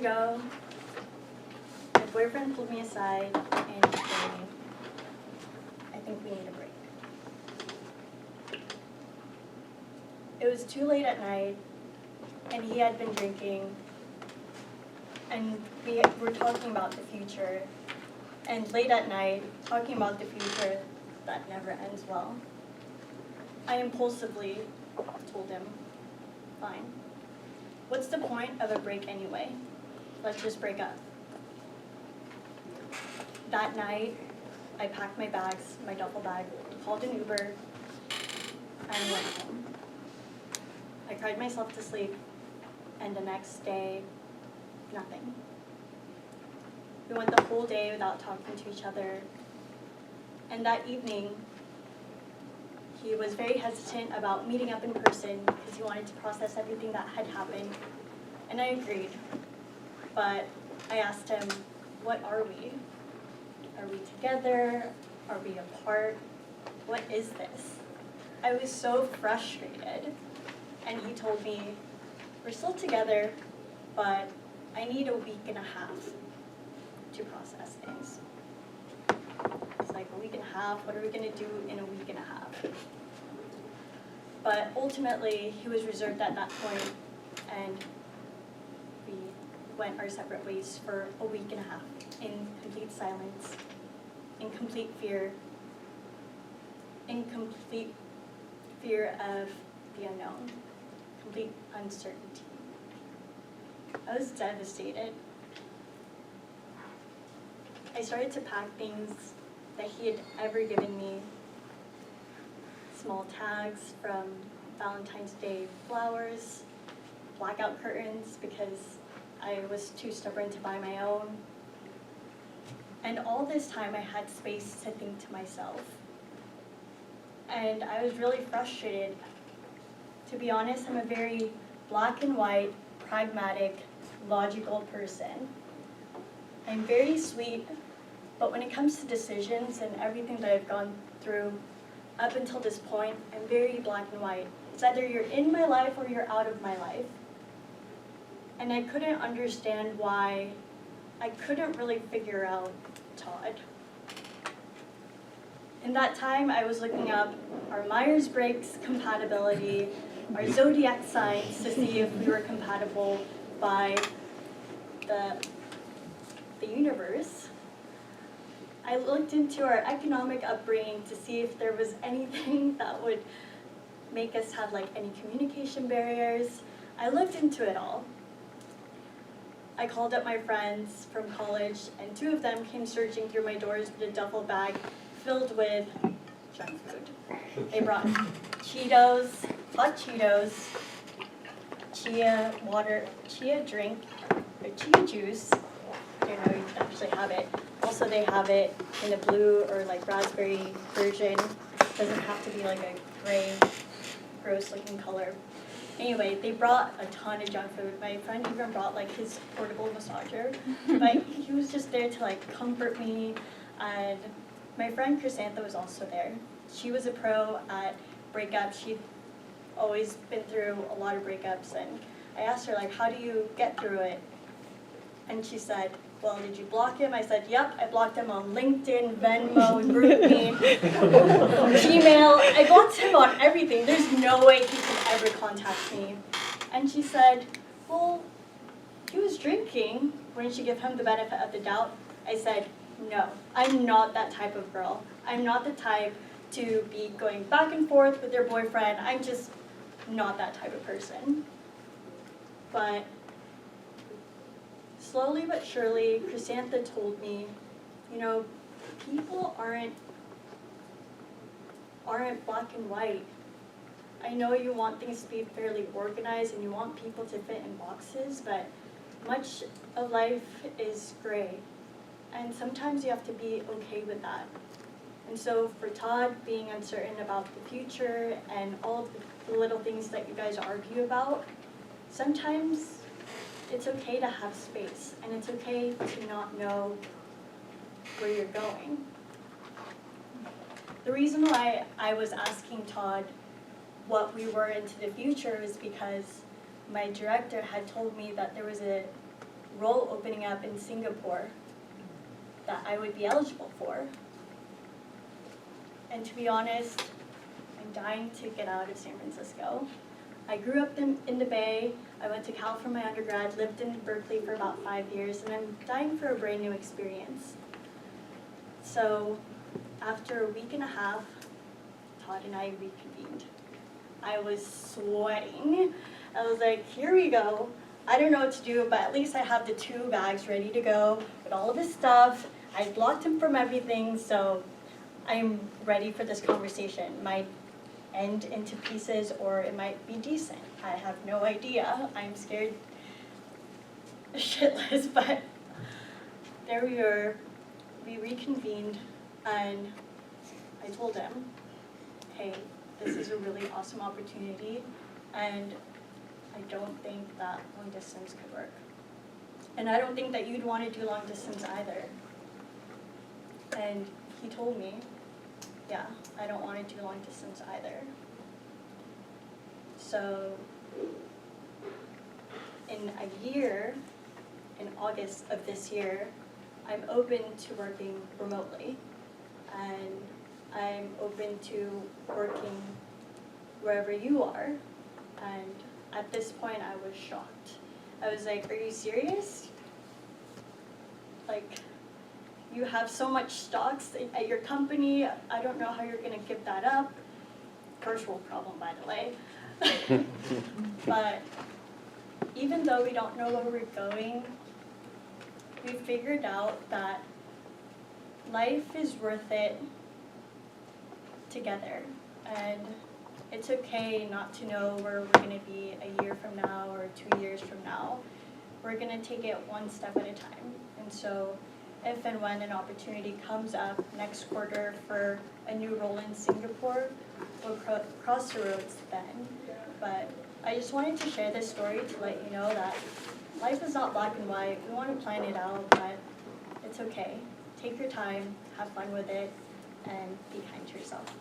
ago, my boyfriend pulled me aside and he told me, I think we need a break. It was too late at night, and he had been drinking, and we were talking about the future. And late at night, talking about the future, that never ends well. I impulsively told him, fine. What's the point of a break anyway? Let's just break up. That night, I packed my bags, my duffel bag, called an Uber, and went home. I cried myself to sleep, and the next day, nothing. We went the whole day without talking to each other, and that evening, he was very hesitant about meeting up in person because he wanted to process everything that had happened, and I agreed. But I asked him, what are we? Are we together? Are we apart? What is this? I was so frustrated. And he told me, we're still together, but I need a week and a half to process things. It's like, a week and a half, what are we going to do in a week and a half? But ultimately, he was reserved at that point, and we went our separate ways for a week and a half in complete silence, in complete fear of the unknown, complete uncertainty. I was devastated. I started to pack things that he had ever given me, small tags from Valentine's Day flowers, blackout curtains because I was too stubborn to buy my own. And all this time I had space to think to myself. And I was really frustrated. To be honest, I'm a very black and white, pragmatic, logical person. I'm very sweet, but when it comes to decisions and everything that I've gone through up until this point, I'm very black and white. It's either you're in my life or you're out of my life. And I couldn't understand why. I couldn't really figure out Todd. In that time, I was looking up our Myers-Briggs compatibility, our zodiac signs to see if we were compatible by the universe. I looked into our economic upbringing to see if there was anything that would make us have like any communication barriers. I looked into it all. I called up my friends from college, and 2 of them came searching through my doors with a duffel bag filled with junk food. They brought Cheetos, hot Cheetos, chia water, chia drink, or chia juice. I don't know, you can actually have it. Also, they have it in a blue or like raspberry version. It doesn't have to be like a gray, gross looking color. Anyway, they brought a ton of junk food. My friend even brought like his portable massager. But he was just there to like comfort me. And my friend Chrysantha was also there. She was a pro at breakups. She'd always been through a lot of breakups. And I asked her, like, how do you get through it? And she said, well, did you block him? I said, yep, I blocked him on LinkedIn, Venmo, GroupMe, Gmail. I blocked him on everything. There's no way he could ever contact me. And she said, well, he was drinking. Wouldn't you give him the benefit of the doubt? I said, no, I'm not that type of girl. I'm not the type to be going back and forth with your boyfriend. I'm just not that type of person. But slowly but surely, Chrysantha told me, you know, people aren't black and white. I know you want things to be fairly organized and you want people to fit in boxes, but much of life is gray. And sometimes you have to be okay with that. And so for Todd being uncertain about the future and all of the little things that you guys argue about, sometimes it's okay to have space, and it's okay to not know where you're going. The reason why I was asking Todd what we were into the future is because my director had told me that there was a role opening up in Singapore that I would be eligible for. And to be honest, I'm dying to get out of San Francisco. I grew up in the Bay. I went to Cal for my undergrad, lived in Berkeley for about 5 years, and I'm dying for a brand new experience. So after a week and a half, Todd and I reconvened. I was sweating. I was like, here we go. I don't know what to do, but at least I have the 2 bags ready to go with all of his stuff. I blocked him from everything, so I'm ready for this conversation. It might end into pieces or it might be decent. I have no idea. I'm scared shitless, but there we were. We reconvened and I told him, hey, this is a really awesome opportunity and I don't think that long distance could work. And I don't think that you'd want to do long distance either. And he told me, yeah, I don't want to do long distance either. So in a year, in August of this year, I'm open to working remotely. And I'm open to working wherever you are. And at this point, I was shocked. I was like, are you serious? Like, you have so much stocks at your company, I don't know how you're gonna give that up. First world problem, by the way. But even though we don't know where we're going, we figured out that life is worth it together. And it's okay not to know where we're gonna be a year from now or 2 years from now. We're gonna take it one step at a time. And so if and when an opportunity comes up next quarter for a new role in Singapore, we'll cross the roads then. But I just wanted to share this story to let you know that life is not black and white. We want to plan it out, but it's okay. Take your time, have fun with it, and be kind to yourself.